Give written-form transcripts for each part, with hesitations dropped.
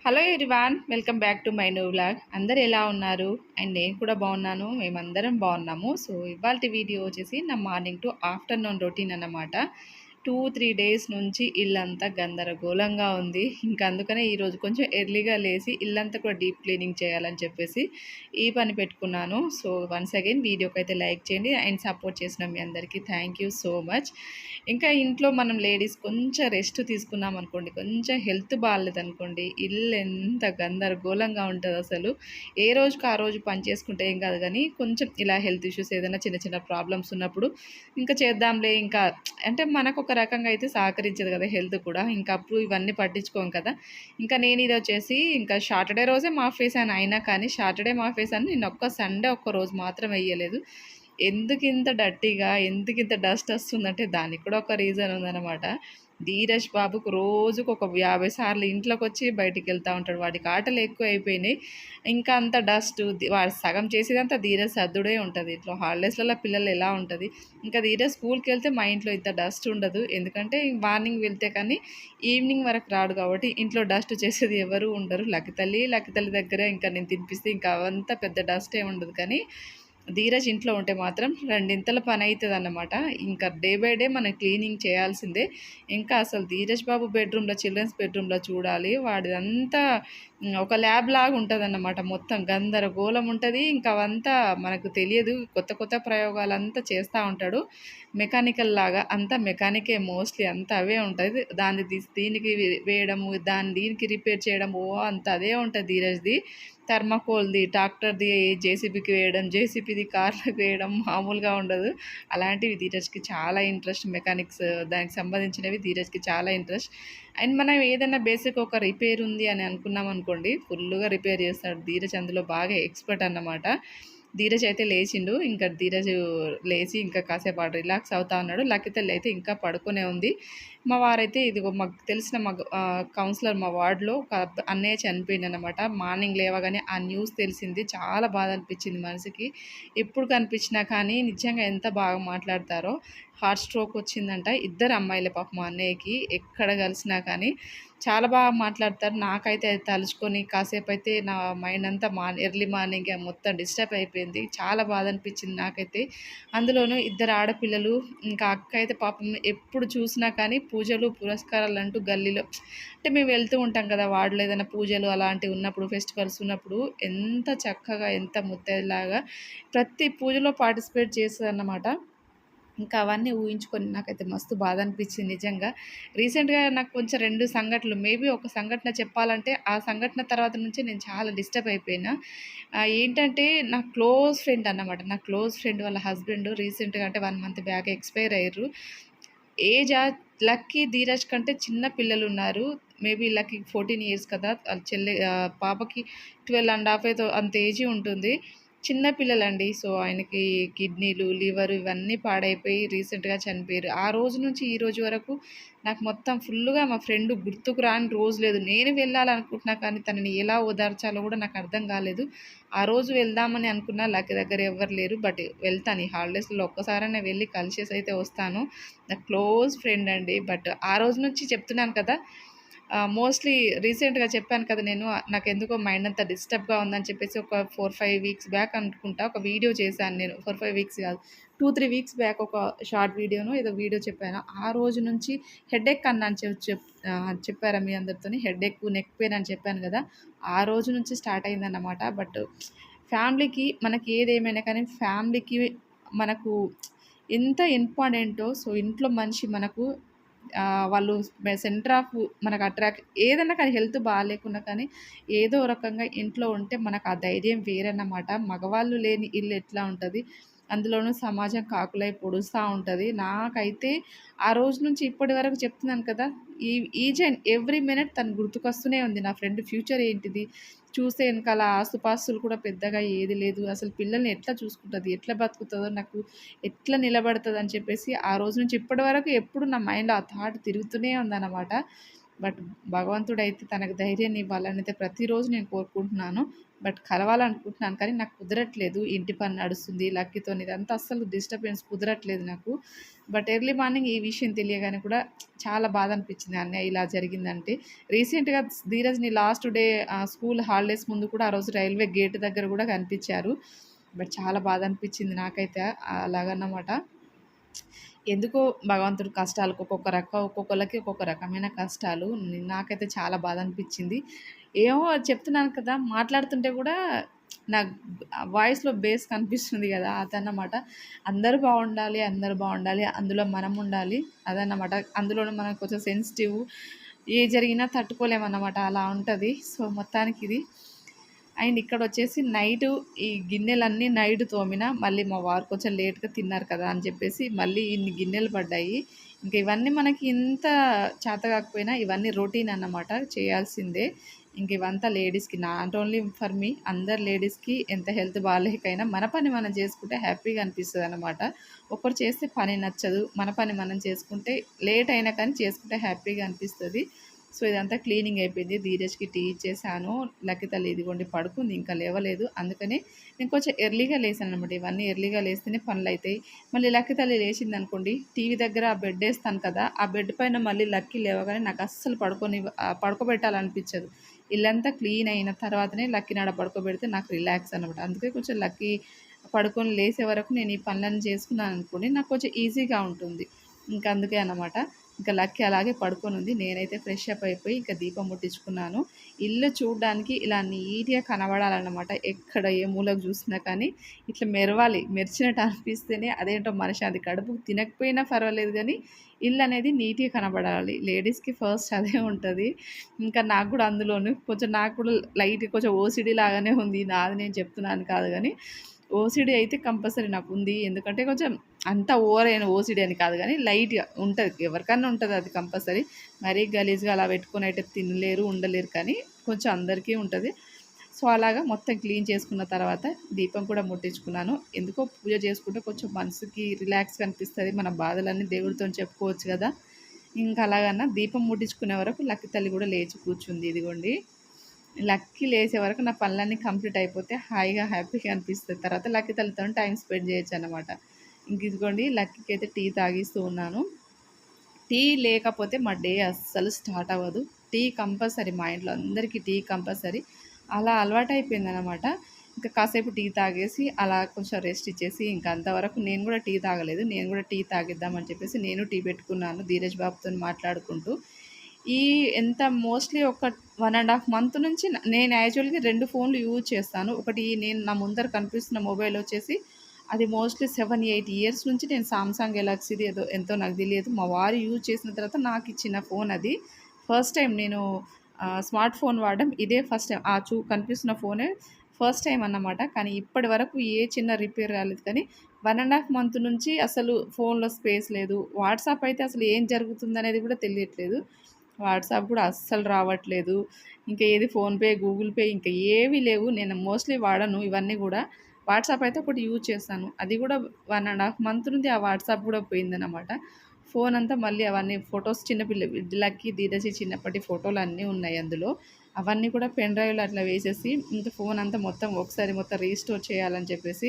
Hello everyone, welcome back to my new vlog. అందరు ఎలా ఉన్నారు? అండ్ నేను కూడా బాగున్నాను. మేమందరం బాగున్నాము. సో ఇవాల్టి వీడియో వచ్చేసి నా మార్నింగ్ టు ఆఫ్టర్నూన్ రొటీన్ అన్నమాట. 2-3 డేస్ నుంచి ఇల్లంతా గందరగోళంగా ఉంది. ఇంకా అందుకనే ఈరోజు కొంచెం ఎర్లీగా లేసి ఇల్లంతా కూడా డీప్ క్లీనింగ్ చేయాలని చెప్పేసి ఈ పని పెట్టుకున్నాను. సో వన్స్ అగైన్ వీడియోకి అయితే లైక్ చేయండి అండ్ సపోర్ట్ చేసిన మీ అందరికీ థ్యాంక్ యూ సో మచ్. ఇంకా ఇంట్లో మనం లేడీస్ కొంచెం రెస్ట్ తీసుకున్నాం అనుకోండి, కొంచెం హెల్త్ బాగాలేదనుకోండి, ఇల్లు ఎంత గందరగోళంగా ఉంటుంది అసలు. ఏ రోజుకి ఆ రోజు పని చేసుకుంటే ఏం కాదు, కానీ కొంచెం ఇలా హెల్త్ ఇష్యూస్ ఏదైనా చిన్న చిన్న ప్రాబ్లమ్స్ ఉన్నప్పుడు ఇంకా చేద్దాంలే, ఇంకా అంటే మనకు ఒక రకంగా అయితే సహకరించదు కదా హెల్త్ కూడా. ఇంకా అప్పుడు ఇవన్నీ పట్టించుకోం కదా. ఇంకా నేను ఇది వచ్చేసి ఇంకా సాటర్డే రోజే మాఫ్ వేసాను, అయినా కానీ సాటర్డే మాఫ్ వేసాను. నేను సండే ఒక్క రోజు మాత్రం వేయలేదు. ఎందుకింత డర్టీగా, ఎందుకింత డస్ట్ వస్తుందంటే దానికి కూడా ఒక రీజన్ ఉందన్నమాట. ధీరజ్ బాబుకు రోజుకు ఒక 50 సార్లు ఇంట్లోకి వచ్చి బయటికి వెళ్తూ ఉంటాడు. వాడికి ఆటలు ఎక్కువ అయిపోయినాయి. ఇంకా అంత డస్ట్ వాడు సగం చేసేదంతా ధీరజ్ సర్దుడే ఉంటుంది. ఇట్లా హాలిడేస్లలో పిల్లలు ఎలా ఉంటుంది. ఇంకా ధీరజ్ స్కూల్కి వెళ్తే మా ఇంట్లో ఇంత డస్ట్ ఉండదు, ఎందుకంటే మార్నింగ్ వెళ్తే కానీ ఈవినింగ్ వరకు రాడు కాబట్టి ఇంట్లో డస్ట్ చేసేది ఎవరు ఉండరు. లక్కితల్లి దగ్గర ఇంకా నేను తినిపిస్తే ఇంకా అవంతా పెద్ద డస్ట్ ఏమి ఉండదు. కానీ ధీరజ్ ఇంట్లో ఉంటే మాత్రం రెండింతల పని అవుతుంది అన్నమాట. ఇంకా డే బై డే మనం క్లీనింగ్ చేయాల్సిందే. ఇంకా అసలు ధీరజ్ బాబు బెడ్రూమ్లో, చిల్డ్రన్స్ బెడ్రూమ్లో చూడాలి, వాడిదంతా ఒక ల్యాబ్ లాగా ఉంటుంది అన్నమాట. మొత్తం గందరగోళం ఉంటుంది. ఇంకా అవంతా మనకు తెలియదు, కొత్త కొత్త ప్రయోగాలంతా చేస్తూ ఉంటాడు. మెకానికల్ లాగా అంతా మెకానికే మోస్ట్లీ, అంతా అవే ఉంటుంది. దాన్ని దీనికి వేయడము, దీనికి రిపేర్ చేయడము, అంత అదే ఉంటుంది ధీరజ్ది. థర్మాకోల్ది, ట్రాక్టర్ది జేసీబీకి వేయడం, జేసీబీది కార్లకు వేయడం మామూలుగా ఉండదు. అలాంటివి ధీరజ్కి చాలా ఇంట్రెస్ట్. మెకానిక్స్ దానికి సంబంధించినవి ధీరజ్కి చాలా ఇంట్రెస్ట్. అండ్ మనం ఏదైనా బేసిక్ ఒక రిపేర్ ఉంది అని అనుకున్నాం అనుకోండి, ఫుల్గా రిపేర్ చేస్తాడు ధీరజ్. అందులో బాగా ఎక్స్పర్ట్ అన్నమాట. ధీరజ్ అయితే లేచిండు. ఇంకా ధీరజ్ లేచి ఇంకా కాసేపు ఆడు రిలాక్స్ అవుతా ఉన్నాడు. లక్కితల్లి అయితే ఇంకా పడుకునే ఉంది. మా వారైతే ఇదిగో మాకు తెలిసిన మా కౌన్సిలర్ మా వార్డులో ఒక అన్నయ్య చనిపోయింది అనమాట. మార్నింగ్ లేవగానే ఆ న్యూస్ తెలిసింది. చాలా బాధ అనిపించింది మనసుకి. ఎప్పుడు కనిపించినా కానీ నిజంగా ఎంత బాగా మాట్లాడతారో. హార్ట్ స్ట్రోక్ వచ్చిందంట. ఇద్దరు అమ్మాయిలే పాపం మా అన్నయ్యకి. ఎక్కడ కలిసినా కానీ చాలా బాగా మాట్లాడతారు. నాకైతే అది తలుచుకొని కాసేపు అయితే నా మైండ్ అంతా ఎర్లీ మార్నింగ్ మొత్తం డిస్టర్బ్ అయిపోయింది. చాలా బాధ అనిపించింది నాకైతే. అందులోనూ ఇద్దరు ఆడపిల్లలు. ఇంకా అక్క అయితే పాపం ఎప్పుడు చూసినా కానీ పూజలు పురస్కారాలు అంటూ గల్లీలో అంటే మేము వెళ్తూ ఉంటాం కదా, వార్డులో ఏదైనా పూజలు అలాంటివి ఉన్నప్పుడు, ఫెస్టివల్స్ ఉన్నప్పుడు ఎంత చక్కగా, ఎంత ముత్తైదులాగా ప్రతి పూజలో పార్టిసిపేట్ చేస్తుంది అన్నమాట. ఇంకా అవన్నీ ఊహించుకొని నాకైతే మస్తు బాధ అనిపించింది నిజంగా. రీసెంట్గా నాకు కొంచెం 2 సంఘటనలు, మేబీ ఒక సంఘటన చెప్పాలంటే ఆ సంఘటన తర్వాత నుంచి నేను చాలా డిస్టర్బ్ అయిపోయినా. ఏంటంటే నా క్లోజ్ ఫ్రెండ్ అన్నమాట. నా క్లోజ్ ఫ్రెండ్ వాళ్ళ హస్బెండ్ రీసెంట్గా అంటే 1 మంత్ బ్యాక్ ఎక్స్పైర్ అయ్యారు. ఏజ్ లక్కీ, ధీరజ్ కంటే చిన్న పిల్లలు ఉన్నారు. మేబీ లక్కీ 14 ఇయర్స్ కదా, పాపకి 12.5 ఏదో అంత ఏజీ ఉంటుంది. చిన్న పిల్లలండి. సో ఆయనకి కిడ్నీలు, లివర్ ఇవన్నీ పాడైపోయి రీసెంట్గా చనిపోయారు. ఆ రోజు నుంచి ఈ రోజు వరకు నాకు మొత్తం ఫుల్గా మా ఫ్రెండ్ గుర్తుకు రాని రోజు లేదు. నేను వెళ్ళాలనుకుంటున్నా కానీ తనని ఎలా ఓదార్చాలో కూడా నాకు అర్థం కాలేదు. ఆ రోజు వెళ్దామని అనుకున్నా, లక్కీ దగ్గర ఎవ్వరు లేరు. బట్ వెళ్తాను ఈ హాలిడేస్లో ఒక్కసారైనా వెళ్ళి కలిసేసి అయితే వస్తాను. నా క్లోజ్ ఫ్రెండ్ అండి. బట్ ఆ రోజు నుంచి చెప్తున్నాను కదా, మోస్ట్లీ రీసెంట్గా చెప్పాను కదా నేను, నాకెందుకో మైండ్ అంతా డిస్టర్బ్గా ఉందని చెప్పేసి ఒక 4-5 వీక్స్ బ్యాక్ అనుకుంటా ఒక వీడియో చేశాను నేను. 4-5 వీక్స్ కాదు, 2-3 వీక్స్ బ్యాక్ ఒక షార్ట్ వీడియోను ఏదో వీడియో చెప్పాను. ఆ రోజు నుంచి హెడేక్ అన్నాను చెప్పారా మీ అందరితోని, హెడేక్, నెక్ పెయిన్ అని చెప్పాను కదా, ఆ రోజు నుంచి స్టార్ట్ అయిందన్నమాట. బట్ ఫ్యామిలీకి మనకి ఏదేమైనా కానీ ఫ్యామిలీకి మనకు ఎంత ఇంపార్టెంటో, సో ఇంట్లో మనిషి మనకు వాళ్ళు సెంటర్ ఆఫ్ మనకు ఏదన్నా కానీ హెల్త్ బాగాలేకున్నా కానీ ఏదో రకంగా ఇంట్లో ఉంటే మనకు ఆ ధైర్యం వేరన్నమాట. మగవాళ్ళు లేని ఇల్లు ఎట్లా ఉంటుంది, అందులోనూ సమాజం కాకులై పొడుస్తూ ఉంటుంది. నాకైతే ఆ రోజు నుంచి ఇప్పటి వరకు చెప్తున్నాను కదా, ఈచ్ అండ్ ఎవ్రీ మినిట్ తను గుర్తుకొస్తూనే ఉంది. నా ఫ్రెండ్ ఫ్యూచర్ ఏంటిది, చూస్తే వెనకాల ఆస్తుపాస్తులు కూడా పెద్దగా ఏది లేదు, అసలు పిల్లల్ని ఎట్లా చూసుకుంటుంది, ఎట్లా బతుకుతుందో, నాకు ఎట్లా నిలబడుతుంది అని చెప్పేసి ఆ రోజు నుంచి ఇప్పటి వరకు ఎప్పుడు నా మైండ్లో ఆ థాట్ తిరుగుతూనే ఉందన్నమాట. బట్ భగవంతుడైతే తనకు ధైర్యాన్ని ఇవ్వాలని అయితే ప్రతిరోజు నేను కోరుకుంటున్నాను. బట్ కలవాలనుకుంటున్నాను కానీ నాకు కుదరట్లేదు. ఇంటి పని నడుస్తుంది. లక్కీతోని ఇదంతా అస్సలు డిస్టర్బెన్స్ కుదరట్లేదు నాకు. బట్ ఎర్లీ మార్నింగ్ ఈ విషయం తెలియగానే కూడా చాలా బాధ అనిపించింది. అన్నయ్య ఇలా జరిగిందంటే. రీసెంట్‌గా ధీరజ్‌ని లాస్ట్ డే స్కూల్ హాలిడేస్ ముందు కూడా ఆ రోజు రైల్వే గేట్ దగ్గర కూడా కనిపించారు. బట్ చాలా బాధ అనిపించింది నాకైతే అలాగన్నమాట. ఎందుకో భగవంతుడు కష్టాలకు ఒక్కొక్కళ్ళకి ఒక్కొక్క రకమైన కష్టాలు. నాకైతే చాలా బాధ అనిపించింది. ఏమో చెప్తున్నాను కదా! మాట్లాడుతుంటే కూడా నాకు వాయిస్‌లో బేస్ కనిపిస్తుంది గదా! అదన్నమాట. అందరూ బావుండాలి, అందరూ బావుండాలి. అందులో మనం ఉండాలి. అదన్నమాట. అందులోను మనం కొంచెం సెన్సిటివ్. ఏది జరిగినా తట్టుకోలేమన్నమాట. అలా ఉంటది. సో, మొత్తానికి ఇది. అండ్ ఇక్కడొచ్చేసి నైటు ఈ గిన్నెలన్నీ నైట్ తోమిన. మళ్ళీ మా వారు కొంచెం లేట్‌గా తిన్నారు కదా అని చెప్పేసి మళ్ళీ ఇన్ని గిన్నెలు పడ్డాయి. ఇంక ఇవన్నీ మనకి ఇంత చేత కాకపోయినా ఇవన్నీ రొటీన్ అన్నమాట. చేయాల్సిందే. ఇంక ఇవంతా లేడీస్‌కి నాట్ ఓన్లీ ఫర్ మీ అందరు లేడీస్‌కి ఎంత హెల్త్ బాలేకైనా మన పని మనం చేసుకుంటే హ్యాపీగా అనిపిస్తదనమాట. ఒకరు చేస్తే పని నచ్చదు. మన పని మనం చేసుకుంటే లేట్ అయినా కానీ చేసుకుంటే హ్యాపీగా అనిపిస్తది. సో, ఇదంతా క్లీనింగ్ అయిపోయింది. ధీరజ్‌కి టీ ఇచ్చేసాను. లక్కీ తల్లి ఇదిగోండి పడుకుంది. ఇంకా లేవలేదు. అందుకని నేను కొంచెం ఎర్లీగా లేసాననమాట. ఇవన్నీ ఎర్లీగా లేస్తేనే పనులైతాయి. మళ్ళీ లక్కీ తల్లి లేచిందనుకోండి, టీవీ దగ్గర ఆ బెడ్డేస్తాను కదా! ఆ బెడ్ పైన మళ్ళీ లక్కీ లేవగానే నాకు అస్సలు పడుకోబెట్టాలనిపించదు. ఇల్లంతా క్లీన్ అయిన తర్వాతనే లక్కీని ఆడ పడుకోబెడితే నాకు రిలాక్స్ అనమాట. అందుకే కొంచెం లక్కీ పడుకొని లేసే వరకు నేను ఈ పనులన్నీ చేసుకున్నాననుకోండి, నాకు కొంచెం ఈజీగా ఉంటుంది. ఇంక అందుకే అన్నమాట. ఇంకా లక్కీ అలాగే పడుకొనుంది. నేనైతే ఫ్రెష్ అప్ అయిపోయి ఇంకా దీపం ముట్టించుకున్నాను. ఇల్లు చూడ్డానికి ఇలా నీట్‌గా కనబడాలన్నమాట. ఎక్కడ ఏ మూలకు చూసినా కానీ ఇట్లా మెరవాలి. మెరిచినట్టు అనిపిస్తేనే అదేంటో మనశ్శాంతి. కడుపుకి తినకపోయినా పర్వాలేదు గానీ ఇల్లనేది నీట్‌గా కనబడాలి. లేడీస్‌కి ఫస్ట్ అదే ఉంటది. ఇంకా నాకు గూడా అందులోను కొంచెం నాకు కూడా లైట్‌గా కొంచెం ఓసీడీ లాగానే ఉంది. నాది నేను చెప్తున్నాను కాదు గానీ ఓసీడీ అయితే కంపల్సరీ నాకుంది. ఎందుకంటే కొంచెం అంత ఓవర్ అయిన ఓసీడీ అని కాదు గానీ లైట్‌గా ఉంటది. ఎవరికన్నా ఉంటది అది కంపల్సరీ. మరీ గలీజ్‌గా అలా పెట్టుకొని అయితే తినలేరు, ఉండలేరు కానీ కొంచెం అందరికీ ఉంటది. సో, అలాగా మొత్తం క్లీన్ చేసుకున్న తర్వాత దీపం కూడా ముట్టించుకున్నాను. ఎందుకో పూజ చేసుకుంటే కొంచెం మనసుకి రిలాక్స్‌గా అనిపిస్తది. మన బాధలన్నీ దేవుడితోని చెప్పుకోవచ్చు గదా! ఇంకా అలాగన్నా దీపం ముట్టించుకునే వరకు లక్కీ తల్లి కూడా లేచి కూర్చుంది. ఇదిగోండి. లక్కీ లేసే వరకు నా పనులన్నీ కంప్లీట్ అయిపోతే హాయిగా, హ్యాపీగా అనిపిస్తది. తర్వాత లక్కీ తల్లితోని టైమ్ స్పెండ్ చేయొచ్చనమాట. ఇంక ఇదిగోండి లక్కీకి అయితే టీ తాగిస్తూ ఉన్నాను. టీ లేకపోతే మా డే అస్సలు స్టార్ట్ అవ్వదు. టీ కంపల్సరీ మా ఇంట్లో అందరికీ టీ కంపల్సరీ. అలా అలవాటయిపోయిందనమాట. ఇంకా కాసేపు టీ తాగేసి అలా కొంచెం రెస్ట్ ఇచ్చేసి ఇంక అంతవరకు నేను కూడా టీ తాగలేదు. నేను కూడా టీ తాగిద్దామని చెప్పేసి నేను టీ పెట్టుకున్నాను ధీరజ్ బాబుతోని మాట్లాడుకుంటూ. ఈ ఎంత మోస్ట్‌లీ ఒక 1 ½ మంత్ నుంచి నేను యాక్చువల్‌గా 2 ఫోన్‌లు యూజ్ చేస్తాను. ఒకటి నేను నా ముందర కనిపిస్తున్న మొబైల్ వచ్చేసి అది మోస్ట్‌లీ 7, 8 ఇయర్స్ నుంచి నేను సామ్‌సంగ్ గెలాక్సీది ఎంతో నాకు తెలియదు. మా వారు యూజ్ చేసిన తర్వాత నాకిచ్చిన ఫోన్ అది. ఫస్ట్ టైం నేను స్మార్ట్ ఫోన్ వాడడం ఇదే ఫస్ట్ టైం. కనిపిస్తున్న ఫోనే ఫస్ట్ టైం అన్నమాట. కానీ ఇప్పటి వరకు ఏ చిన్న రిపేర్ రాలేదు కానీ 1 ½ మంత్ నుంచి అసలు ఫోన్‌లో స్పేస్ లేదు. వాట్సాప్ అయితే అసలు ఏం జరుగుతుందనేది కూడా తెలియట్లేదు. వాట్సాప్ కూడా అస్సలు రావట్లేదు. ఇంకా ఏది ఫోన్‌పే, గూగుల్ పే ఇంకా ఏవి లేవు. నేను మోస్ట్‌లీ వాడను ఇవన్నీ గూడా. వాట్సాప్ అయితే ఒకటి యూజ్ చేస్తాను. అది గూడా 1 ½ మంత్ నుండి ఆ వాట్సాప్ గూడా పోయిందనమాట. ఫోన్ అంతా మళ్ళీ అవన్నీ ఫోటోస్ లక్కీ, ధీరజ్ చిన్నప్పటి ఫోటోలన్నీ ఉన్నాయి అందులో. అవన్నీ కూడా పెన్ డ్రైవ్‌లో అట్లా వేసేసి ఇంకా ఫోన్ అంతా మొత్తం ఒకసారి మొత్తం రీస్టోర్ చేయాలని చెప్పేసి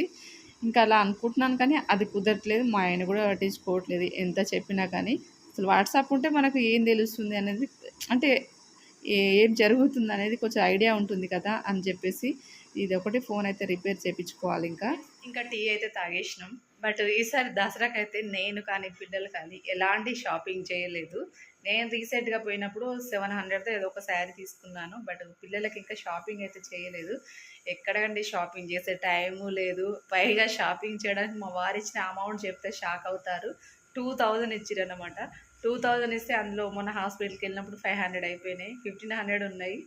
ఇంకా అలా అనుకుంటున్నాను కానీ అది కుదరట్లేదు. మా ఆయన గూడా పట్టించుకోవట్లేదు. ఎంత చెప్పినా కానీ. అసలు వాట్సాప్ ఉంటే మనకు ఏం తెలుస్తుంది అనేది అంటే ఏం జరుగుతుందనేది కొంచెం ఐడియా ఉంటుంది కదా అని చెప్పేసి ఇదొకటి ఫోన్ అయితే రిపేర్ చేపించుకోవాలి ఇంకా. ఇంకా టీ అయితే తాగేసినాం. బట్ ఈసారి దసరాకైతే నేను కానీ, పిల్లలు కానీ ఎలాంటి షాపింగ్ చేయలేదు. నేను రీసెంట్‌గా పోయినప్పుడు 700తో ఏదో ఒక శారీ తీసుకున్నాను. బట్ పిల్లలకి ఇంకా షాపింగ్ అయితే చేయలేదు. ఎక్కడండి షాపింగ్ చేసే టైము లేదు. పైగా షాపింగ్ చేయడానికి మా వారిచ్చిన అమౌంట్ చెప్తే షాక్ అవుతారు. 2000 ఇచ్చిరన్నమాట. 2000 ఇస్తే అందులో మొన్న హాస్పిటల్‌కి వెళ్ళినప్పుడు 500 అయిపోయినాయి. 1500 ఉన్నాయి.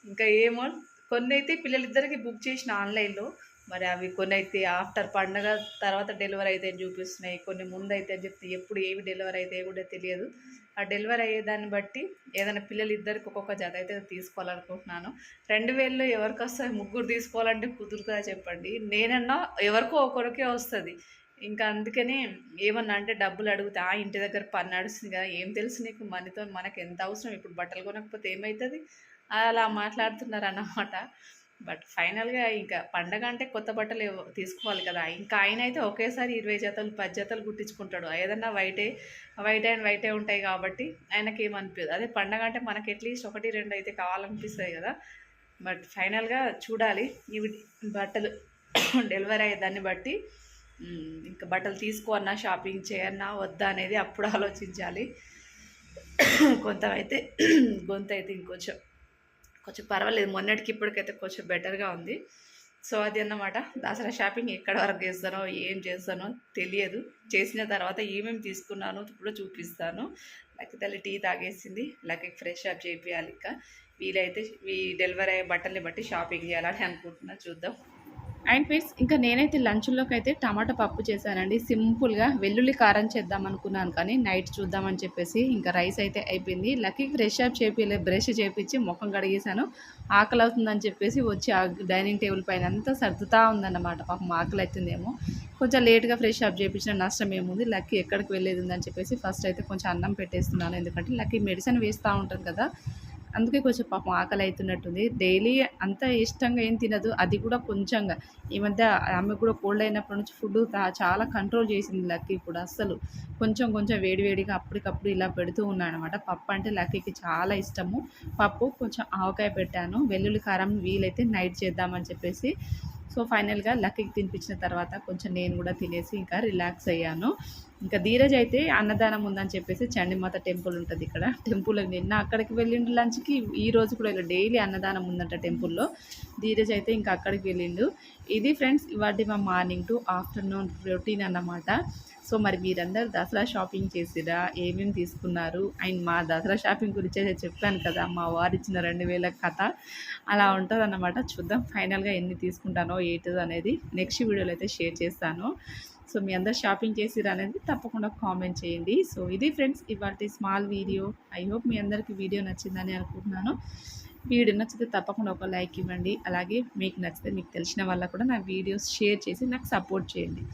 ఇంకా ఏమో కొన్నైతే పిల్లలిద్దరికీ బుక్ చేసిన ఆన్‌లైన్‌లో. మరి అవి కొన్నైతే ఆఫ్టర్ పండగ తర్వాత డెలివరీ అయితాయని చూపిస్తున్నాయి. కొన్ని ముందైతే అని చెప్తే ఎప్పుడు ఏవి డెలివరీ అయితాయో కూడా తెలియదు. ఆ డెలివరీ అయ్యేదాన్ని బట్టి ఏదైనా పిల్లలిద్దరికి ఒక్కొక్క జత అయితే తీసుకోవాలనుకుంటున్నాను. 2000లో ఎవరికొస్తది? ముగ్గురు తీసుకోవాలంటే కుదురుతదా చెప్పండి? నేనన్నా ఎవరికో ఒకరికే వస్తది. ఇంకా అందుకనే ఏమన్నా అంటే డబ్బులు అడుగుతా ఇంటి దగ్గర పని నడుస్తుంది కదా, ఏం తెలుసు నీకు, మనతో మనకు ఎంత అవసరం, ఇప్పుడు బట్టలు కొనకపోతే ఏమవుతుంది, అలా మాట్లాడుతున్నారు అన్నమాట. బట్ ఫైనల్గా ఇంకా పండగ అంటే కొత్త బట్టలు తీసుకోవాలి కదా. ఇంకా ఆయన అయితే ఒకేసారి 20 జతలు 10 జతలు కుట్టించుకుంటాడు. ఏదన్నా వైట్ అండ్ వైటే ఉంటాయి కాబట్టి ఆయనకి ఏమనిపించదు. అదే పండగ అంటే మనకి అట్లీస్ట్ 1 2 అయితే కావాలనిపిస్తాయి కదా. బట్ ఫైనల్గా చూడాలి ఇవి బట్టలు డెలివరీ అయ్యేదాన్ని బట్టి ఇంకా బట్టలు తీసుకోవన్నా షాపింగ్ చేయన్నా వద్దా అనేది అప్పుడు ఆలోచించాలి. కొంత అయితే గొంతు అయితే కొంచెం పర్వాలేదు, మొన్నటికి ఇప్పటికైతే కొంచెం బెటర్గా ఉంది. సో అది అన్నమాట. దసరా షాపింగ్ ఎక్కడ వరకు చేస్తానో ఏం చేస్తానో తెలియదు. చేసిన తర్వాత ఏమేమి తీసుకున్నానో ఇప్పుడు చూపిస్తాను. లక్కీ తల్లి టీ తాగేసింది, లక్కీ ఫ్రెష్ అప్ చేయించాలి. ఇంకా వీలైతే ఈ డెలివరీ అయ్యే బట్టల్ని బట్టి షాపింగ్ చేయాలని అనుకుంటున్నా, చూద్దాం. అండ్ ఫ్రెండ్స్, ఇంకా నేనైతే లంచ్లోకి అయితే టమాటా పప్పు చేశానండి. సింపుల్గా వెల్లుల్లి కారం చేద్దాం అనుకున్నాను, కానీ నైట్ చూద్దామని చెప్పేసి ఇంకా రైస్ అయితే అయిపోయింది. లక్కీ ఫ్రెష్ అప్ చేపిలే, బ్రష్ చేపించి ముఖం కడిగేశాను. ఆకలి అవుతుందని చెప్పేసి వచ్చి ఆ డైనింగ్ టేబుల్ పైన అంతా సర్దుతా ఉందన్నమాట. పాపం ఆకలి అవుతుందేమో, కొంచెం లేట్గా ఫ్రెష్ అప్ చేయించిన నష్టం ఏముంది, లక్కీ ఎక్కడికి వెళ్ళేది ఉందని చెప్పేసి ఫస్ట్ అయితే కొంచెం అన్నం పెట్టేస్తున్నాను. ఎందుకంటే లక్కీ మెడిసిన్ వేస్తూ ఉంటుంది కదా, అందుకే కొంచెం పాపం ఆకలి అవుతున్నట్టుంది. డైలీ అంత ఇష్టంగా ఏం తినదు, అది కూడా కొంచెంగా. ఈ మధ్య ఆమె కూడా కోల్డ్ అయినప్పటి నుంచి ఫుడ్ చాలా కంట్రోల్ చేసింది లక్కీ కూడా. అస్సలు కొంచెం వేడివేడిగా అప్పటికప్పుడు ఇలా పెడుతూ ఉన్నాను అనమాట. పప్పు అంటే లక్కీకి చాలా ఇష్టము. పప్పు కొంచెం ఆవకాయ పెట్టాను, వెల్లుల్లి కారం వీలైతే నైట్ చేద్దామని చెప్పేసి. సో ఫైనల్గా లక్కీకి తినిపించిన తర్వాత కొంచెం నేను కూడా తినేసి ఇంకా రిలాక్స్ అయ్యాను. ఇంకా ధీరజ్ అయితే అన్నదానం ఉందని చెప్పేసి చండిమాత టెంపుల్ ఉంటుంది ఇక్కడ, టెంపుల్ నిన్న అక్కడికి వెళ్ళిండు లంచ్కి. ఈ రోజు కూడా ఇలా డైలీ అన్నదానం ఉందంట టెంపుల్లో. ధీరజ్ అయితే ఇంకా అక్కడికి వెళ్ళిండు. ఇది ఫ్రెండ్స్ ఇవాటి మా మార్నింగ్ టు ఆఫ్టర్నూన్ రొటీన్ అన్నమాట. సో మరి మీరందరూ దసరా షాపింగ్ చేసిరా, ఏమేమి తీసుకున్నారు? అండ్ మా దసరా షాపింగ్ గురించి అయితే చెప్పాను కదా, మా వారు ఇచ్చిన 2000 కథ అలా ఉంటుంది అన్నమాట. చూద్దాం ఫైనల్గా ఎన్ని తీసుకుంటానో ఏంటిదో అనేది నెక్స్ట్ వీడియోలో అయితే షేర్ చేస్తాను. సో మీ అందరు షాపింగ్ చేసిరా అనేది తప్పకుండా కామెంట్ చేయండి. సో ఇది ఫ్రెండ్స్ ఇవాళ స్మాల్ వీడియో. ఐ హోప్ మీ అందరికీ వీడియో నచ్చిందని అనుకుంటున్నాను. వీడియో నచ్చితే తప్పకుండా ఒక లైక్ ఇవ్వండి. అలాగే మీకు నచ్చితే మీకు తెలిసిన వాళ్ళకు కూడా నా వీడియోస్ షేర్ చేసి నాకు సపోర్ట్ చేయండి.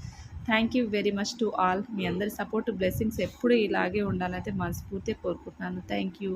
Thank you very much to all. మీ అందరి సపోర్ట్ బ్లెస్సింగ్స్ ఎప్పుడు ఇలాగే ఉండాలంటే మనస్ఫూర్తిగా కోరుకుంటున్నాను. Thank you.